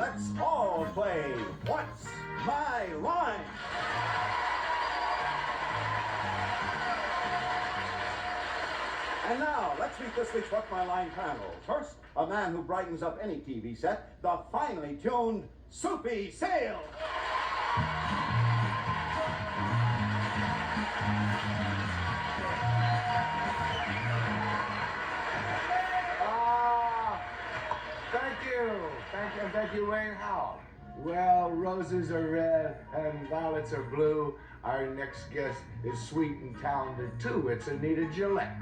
let's all play What's My Line? And now, let's meet this week's What's My Line panel. First, a man who brightens up any TV set, the finely tuned Soupy Sale. Thank you, Wayne. How? Well, roses are red and violets are blue. Our next guest is sweet and talented too. It's Anita Gillette.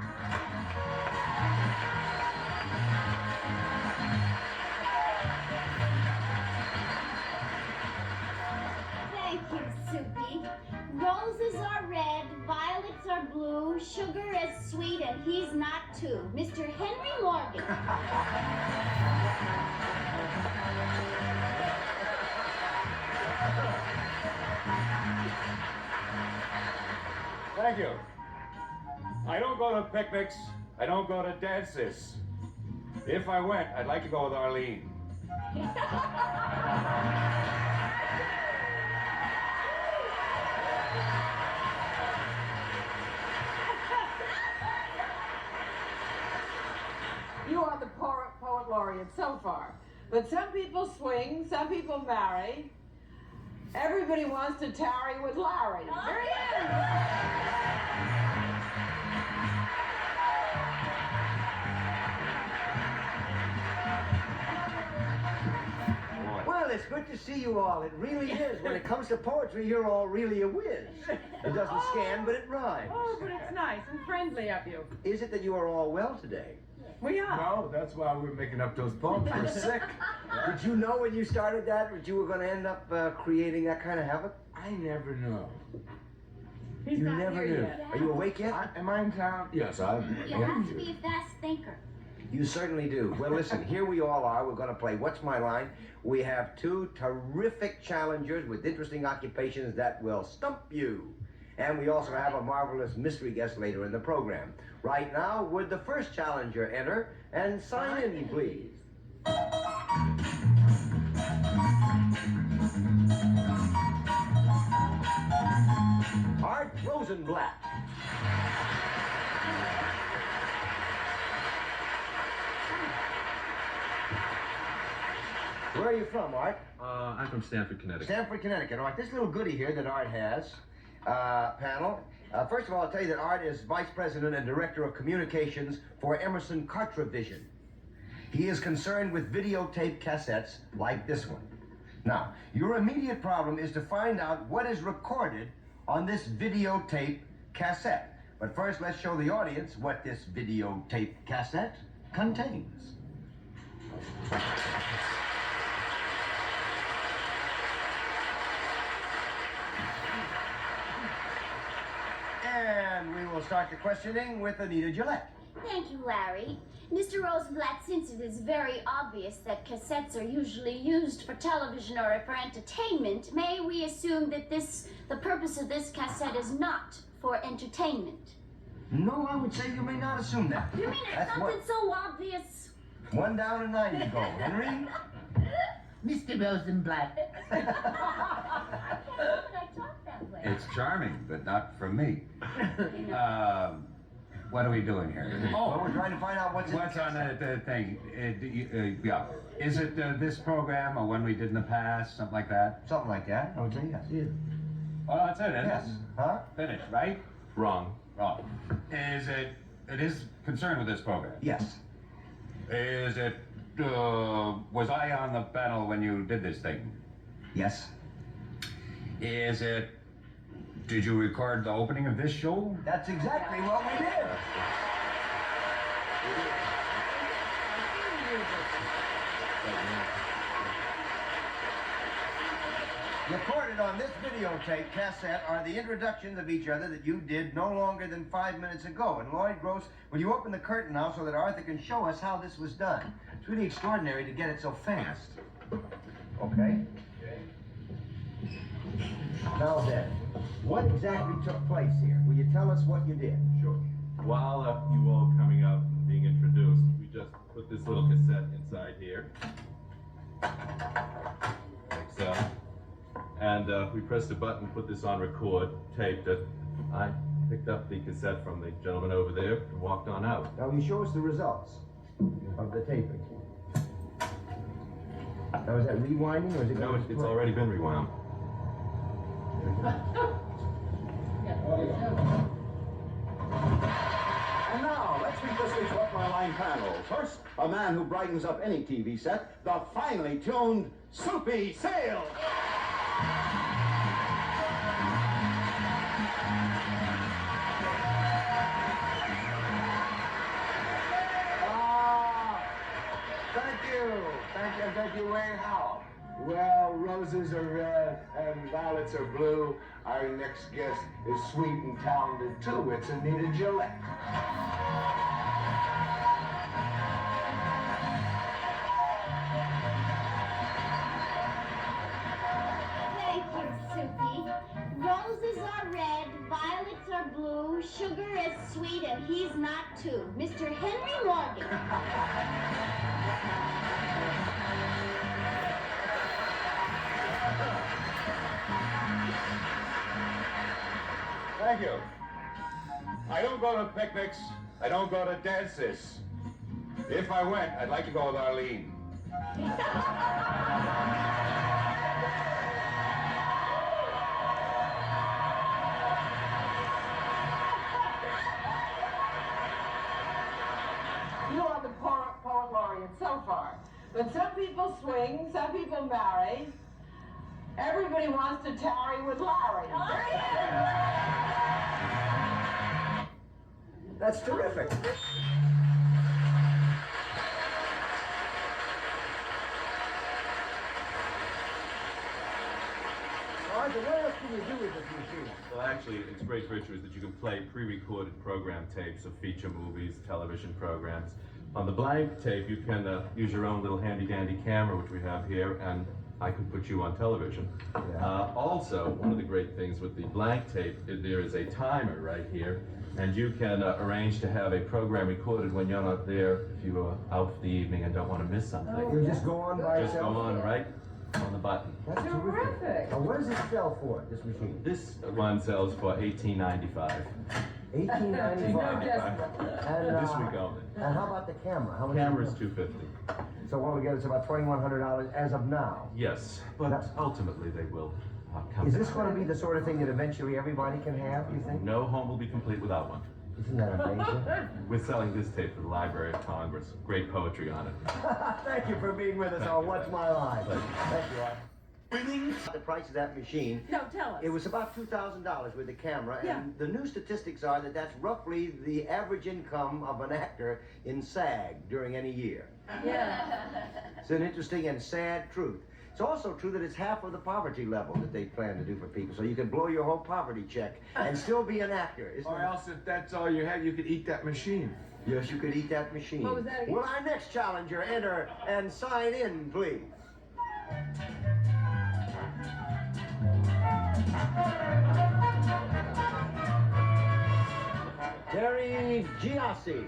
Thank you, Soupy. Roses are red, violets are blue, sugar is sweet, and he's not too. Mr. Henry Morgan. Thank you. I don't go to picnics. I don't go to dances. If I went, I'd like to go with Arlene. You are the poet laureate so far. But some people swing, some people marry. Everybody wants to tarry with Larry. There he is. Well, it's good to see you all. It really is. When it comes to poetry, you're all really a whiz. It doesn't scan, but it rhymes. Oh, but it's nice and friendly of you. Is it that you are all well today? We are. No, that's why we're making up those poems. We're sick. Did you know when you started that you were going to end up creating that kind of havoc? I never know. He's You not never here knew. yet. Are you awake yet? Am I in town? Yes, I'm. You have to be a fast thinker. You certainly do. Well, listen, here we all are. We're going to play What's My Line? We have two terrific challengers with interesting occupations that will stump you. And we also have a marvelous mystery guest later in the program. Right now, would the first challenger enter and sign in, please? Art Rosenblatt. Where are you from, Art? I'm from Stamford, Connecticut. Stamford, Connecticut. All right, this little goodie here that Art has, panel. First of all, I'll tell you that Art is Vice President and Director of Communications for Emerson Cartravision. He is concerned with videotape cassettes like this one. Now, your immediate problem is to find out what is recorded on this videotape cassette. But first, let's show the audience what this videotape cassette contains. And we will start the questioning with Anita Gillette. Thank you, Larry. Mr. Rosenblatt, since it is very obvious that cassettes are usually used for television or for entertainment, may we assume that the purpose of this cassette is not for entertainment? No, I would say you may not assume that. You mean it's That's something so obvious? One down and 9 to go. Henry? Mr. Rosenblatt. Why would I talk that way? It's charming, but not from me. What are we doing here? Well, we're trying to find out what's On the thing? Yeah. Is it this program or one we did in the past, something like that? Something like that. I would say yes. Well, that's it, isn't Yes. it? Huh? Finished, right? Wrong. Wrong. It is concerned with this program? Yes. Is it, was I on the panel when you did this thing? Yes. Did you record the opening of this show? That's exactly what we did. Recorded on this videotape cassette are the introductions of each other that you did no longer than 5 minutes ago. And Lloyd Gross, will you open the curtain now so that Arthur can show us how this was done? It's really extraordinary to get it so fast. Okay. Now then, what exactly took place here? Will you tell us what you did? Sure. While you all coming up and being introduced, we just put this little cassette inside here. and we pressed a button, put this on record, taped it. I picked up the cassette from the gentleman over there and walked on out. Now, you show us the results of the taping. Now, is that rewinding or is it? No, it's already been rewound. And now, let's meet the switch off my line panel. First, a man who brightens up any TV set, the finely tuned Soupy Sales. Thank you, Wayne Howell. Well, roses are red and violets are blue. Our next guest is sweet and talented too. It's Anita Gillette. Thank you, Soupy. Roses are red, violets are blue, sugar is sweet, and he's not too. Mr. Henry Morgan. Thank you. I don't go to picnics. I don't go to dances. If I went, I'd like to go with Arlene. You are the poet laureate so far. But some people swing, some people marry. Everybody wants to tarry with Larry. That's terrific. Arthur, what else can you do with this machine? Well, actually, its great feature is that you can play pre-recorded program tapes of feature movies, television programs. On the blank tape, you can use your own little handy-dandy camera, which we have here, and I can put you on television. Yeah. Also, one of the great things with the blank tape, there is a timer right here, and you can arrange to have a program recorded when you're not there if you are out for the evening and don't want to miss something. You just go on by Just go yourself? on right on the button. That's Terrific. Now, what does it sell for, this machine? This one sells for $18.95. $18.95. And, This week only. And how about the camera? How much? Camera's $250. So what we get is about $2,100 as of now. Yes, but ultimately they will come. Is this going to be the sort of thing that eventually everybody can have, you think? No home will be complete without one. Isn't that amazing? We're selling this tape for the Library of Congress. Great poetry on it. Thank you for being with us on What's My Line. Pleasure. Thank you, Art. The price of that machine, No, tell us. it was about $2,000 with the camera, Yeah. and the new statistics are that that's roughly the average income of an actor in SAG during any year. Yeah. It's an interesting and sad truth. It's also true that it's half of the poverty level that they plan to do for people, so you can blow your whole poverty check and still be an actor. Isn't Or it? else, if that's all you had, you could eat that machine. Yes, you could eat that machine. What was that again? Will our next challenger enter and sign in, please? Terry Giassi.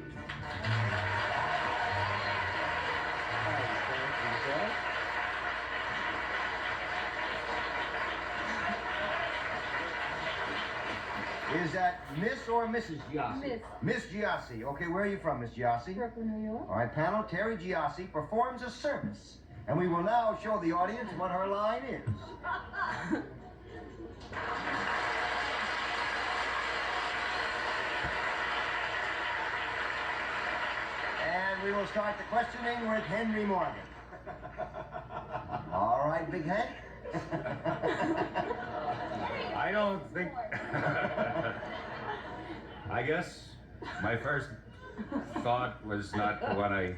Is that Miss or Mrs. Giassi? Miss. Miss Giassi. Okay, where are you from, Miss Giassi? Brooklyn, New York. All right, panel, Terry Giassi performs a service, and we will now show the audience what her line is. And we will start the questioning with Henry Morgan. All right, Big Hank. I don't think... I guess my first thought was not what I...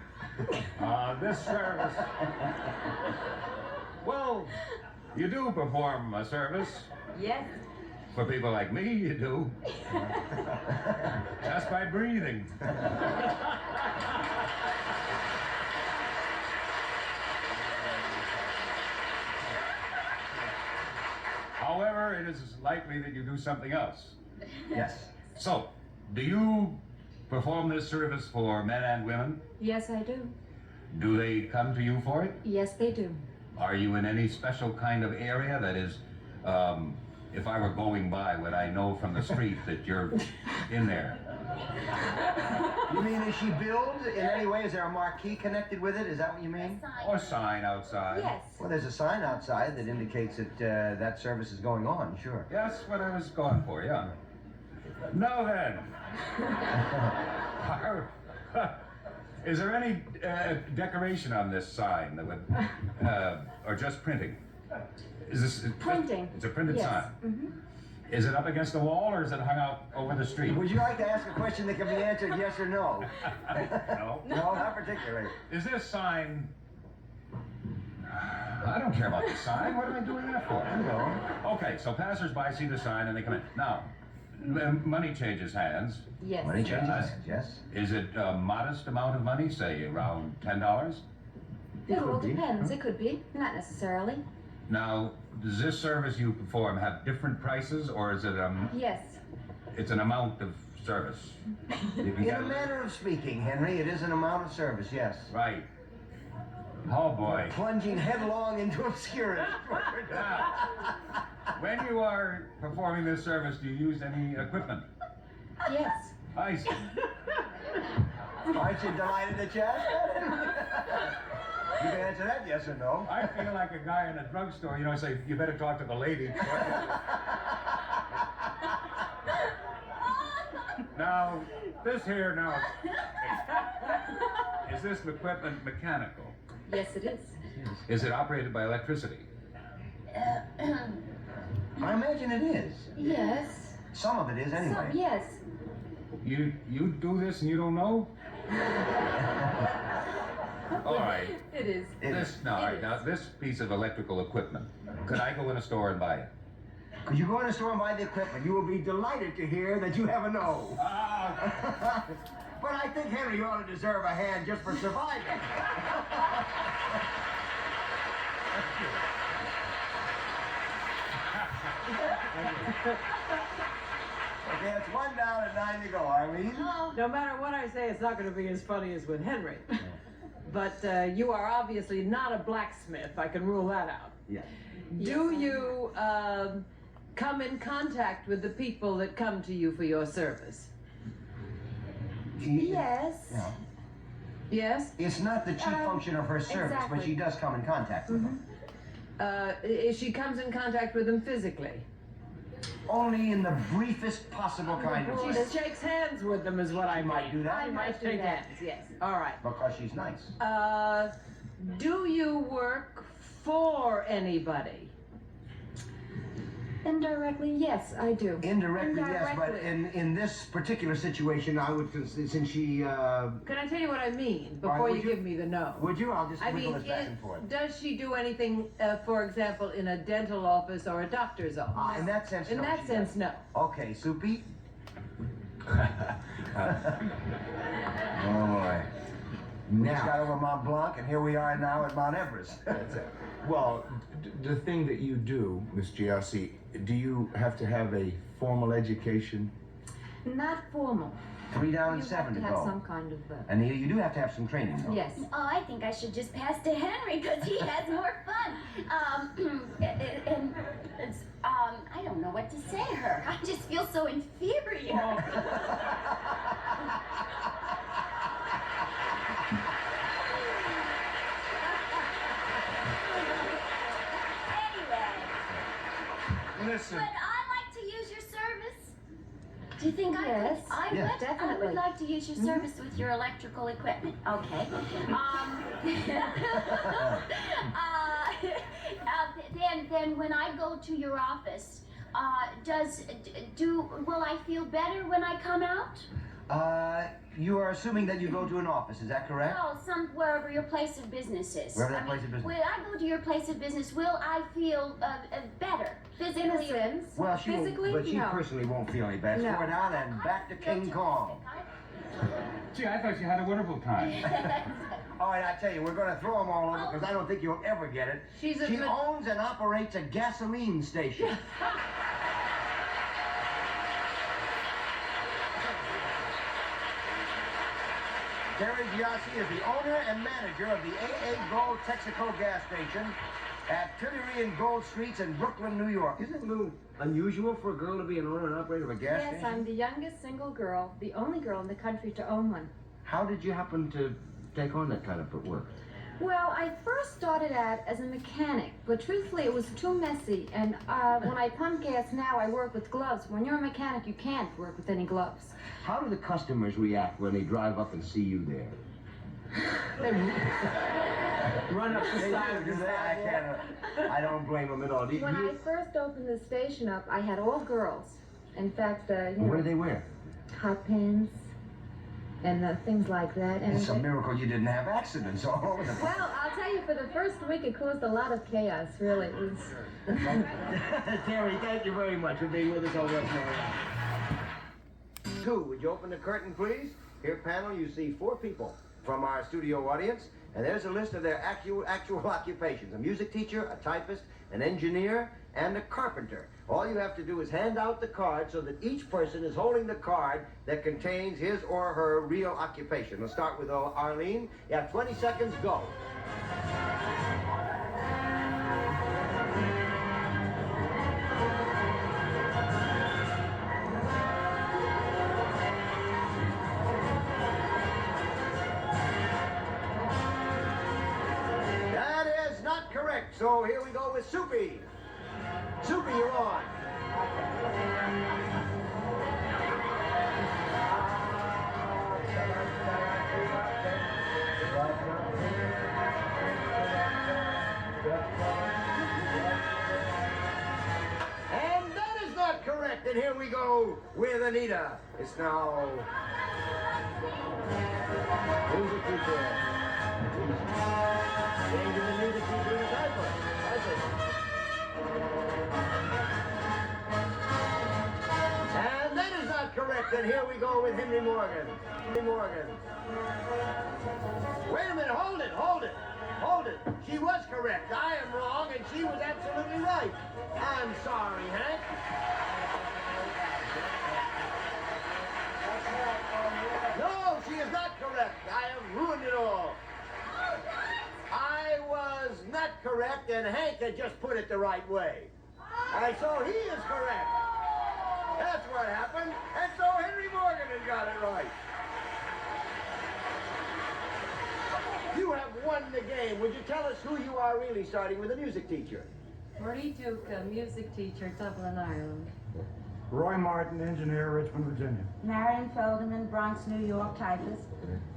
this service... Well, you do perform a service. Yes. For people like me, you do. Just by breathing. However, it is likely that you do something else. Yes. So, do you perform this service for men and women? Yes, I do. Do they come to you for it? Yes, they do. Are you in any special kind of area that is If I were going by, would I know from the street that you're in there? You mean, is she billed in any way? Is there a marquee connected with it? Is that what you mean? Or a sign outside? Yes. Well, there's a sign outside that indicates that that service is going on, sure. That's what I was going for, yeah. Now then. Is there any decoration on this sign that would, or just printing? Is this Printing. It's a printed Yes. sign. Mm-hmm. Is it up against the wall or is it hung out over the street? Would you like to ask a question that can be answered yes or no? No. No, not particularly. Is this sign? I don't care about the sign. What am I doing that for? No. Okay, so passers-by see the sign and they come in. Now, money changes hands. Yes. Money changes Yes. hands, yes. Is it a modest amount of money, say around $10? It all could be. depends. It could be. Not necessarily. Now, does this service you perform have different prices, or is it Yes. it's an amount of service? You can In get a manner of speaking, Henry, it is an amount of service, yes. Right. Oh boy. Plunging headlong into obscurity. Now, when you are performing this service, do you use any Yes. I see. Aren't you delighted that you asked that? You can answer that yes or no. I feel like a guy in a drugstore, you know, say, you better talk to the lady. Now, this here now, is this equipment mechanical? Yes, it is. Is it operated by electricity? I imagine it is. Yes. Some of it is anyway. Yes. You do this and you don't know? All right. It is. Now this piece of electrical equipment, could I go in a store and buy it? Could you go in a store and buy the equipment? You will be delighted to hear that you have a no. But I think, Henry, you ought to deserve a hand just for surviving. Okay, it's 1 down and 9 to go, Arlene. No matter what I say, it's not going to be as funny as with Henry. But you are obviously not a blacksmith. I can rule that out. Yeah. Do you come in contact with the people that come to you for your service? Yes. Yeah. Yes? It's not the chief function of her service, exactly. but she does come in contact with them. She comes in contact with them physically. Only in the briefest possible kind of She way. shakes hands with them is what I mean. might do that. She might do shake that. hands, yes. All right. Because she's nice. Do you work for anybody? Indirectly, yes, I do. Indirectly, yes, but in this particular situation, I would, since she, Can I tell you what I mean before would you you? give me the no? would you? I'll just I wiggle mean, this back and forth. does she do anything, for example, in a dental office or a doctor's office? In that sense, In no, that she sense, doesn't. no. Okay, Soupy. Oh boy. We just got over Mont Blanc, and here we are now at Mount Everest. That's it. Well, the thing that you do, Miss GRC, do you have to have a formal education? Not formal. 3 down and You 7 have to to have go. some kind of. Anita, you do have to have some training, though. Yes. Oh, I think I should just pass to Henry because he has more fun. And it's, I don't know what to say to her. I just feel so inferior. Listen. Would I like to use your service? Do you think Yes. I Yeah. would? Definitely. I would like to use your service with your electrical equipment. Okay. Then when I go to your office, will I feel better when I come out? You are assuming that you go to an office, is that correct? No, wherever your place of business is. Wherever that place of business. When I go to your place of business, will I feel better physically? In a sense. Well, she Physically, won't, but she no. personally won't feel any better. No. 4 down and back to King Kong. Gee, I thought you had a wonderful time. All right, I tell you, we're going to throw them all over because I don't think you'll ever get it. She owns and operates a gasoline station. Terry Giassi is the owner and manager of the AA Gold Texaco gas station at Tuileries and Gold Streets in Brooklyn, New York. Isn't it a little unusual for a girl to be an owner and operator of a gas Yes, station? I'm the youngest single girl, the only girl in the country to own one. How did you happen to take on that kind of work? Well, I first started out as a mechanic, but truthfully it was too messy, and when I pump gas now, I work with gloves. When you're a mechanic, you can't work with any gloves. How do the customers react when they drive up and see you there? They Run up the side of the I don't blame them at all. When I first opened the station up, I had all girls. In fact, What do they wear? hot pants and things like that. And It's a miracle you didn't have accidents all over the place. well, I'll tell you, for the first week, it caused a lot of chaos, really. It was... Terry, thank you very much for being with us on What's Going On. 2, would you open the curtain, please? Here, panel, you see 4 people from our studio audience, and there's a list of their actual occupations: a music teacher, a typist, an engineer, and a carpenter. All you have to do is hand out the card so that each person is holding the card that contains his or her real occupation. We'll start with Arlene. You have 20 seconds, go. That is not correct, so here we go with Soupy. Soupy, you're on. And that is not correct, and here we go with Anita. It's now music teacher. Changing the music teacher in a diaper. And that is not correct, and here we go with Henry Morgan. Henry Morgan. Wait a minute, hold it, hold it, hold it. She was correct. I am wrong, and she was absolutely right. I'm sorry, Hank. No, she is not correct. I have ruined it all. I was not correct, and Hank had just put it the right way. And so he is correct. That's what happened. And so Henry Morgan has got it right. You have won the game. Would you tell us who you are really, starting with the music teacher? Bertie Duke, a music teacher, Dublin, Ireland. Roy Martin, engineer, Richmond, Virginia. Marion Feldman, Bronx, New York, typist.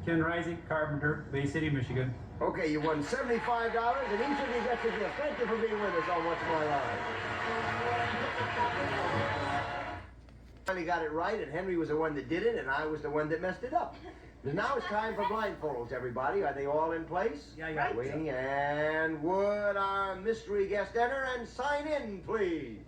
Ken Rising, carpenter, Bay City, Michigan. Okay, you won $75, and each of you gets a gift. Thank you for being with us on What's My Line. Finally got it right, and Henry was the one that did it, and I was the one that messed it up. But now it's time for blindfolds, everybody. Are they all in place? Yeah. Right. Waiting, and would our mystery guest enter and sign in, please?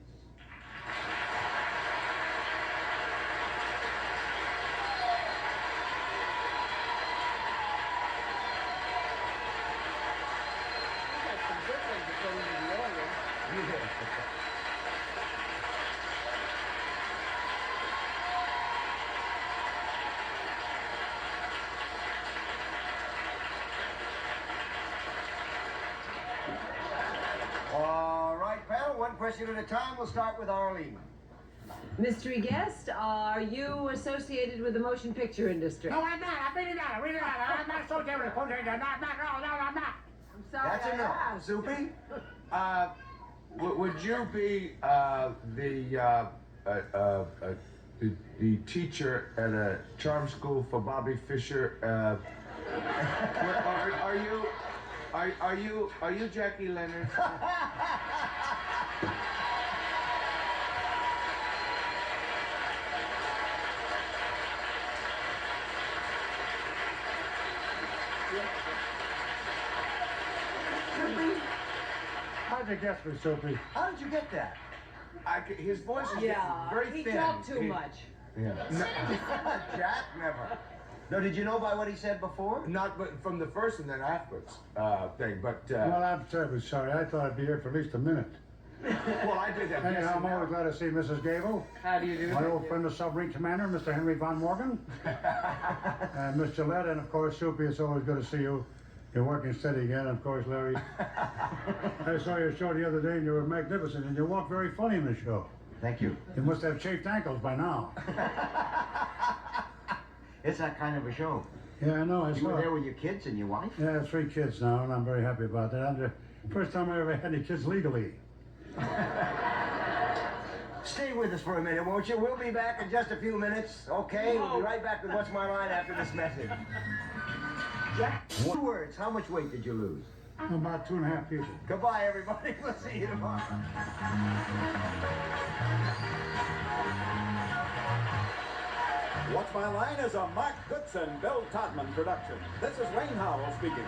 All right, panel, one question at a time. We'll start with Arlene. Mystery guest, are you associated with the motion picture industry? No, I'm not. I really not. I really not. I'm not so terrible. No, I'm not. I'm sorry. That's I enough. asked. Soupy? Would you be the teacher at a charm school for Bobby Fischer? Are you Jackie Leonard? How'd you guess me, Sophie? How did you get that? His voice is Yeah, very he thin. talked too much. Yeah. Jack, never. No, did you know by what he said before? Not but from the first and then afterwards thing, but Well, I'm terribly sorry. I thought I'd be here for at least a minute. well, I did that. Anyhow, I'm always glad to see Mrs. Gable. How do you do? My old friend, the submarine commander, Mr. Henry von Morgan. And Miss Gillette, and of course, Soupy, it's always good to see you. You're working steady again, of course, Larry. I saw your show the other day and you were magnificent and you walk very funny in the show. Thank you. You must have chafed ankles by now. It's that kind of a show. Yeah, I know, I You saw were it. there with your kids and your wife? Yeah, I have 3 kids now and I'm very happy about that. I'm the first time I ever had any kids legally. Stay with us for a minute, won't you? We'll be back in just a few minutes, okay? We'll be right back with What's My Line after this message. Jack, 2 words. How much weight did you lose? About 2.5 people. Goodbye, everybody. We'll see you tomorrow. What's My Line is a Mark Goodson, Bill Todman production. This is Wayne Howell speaking.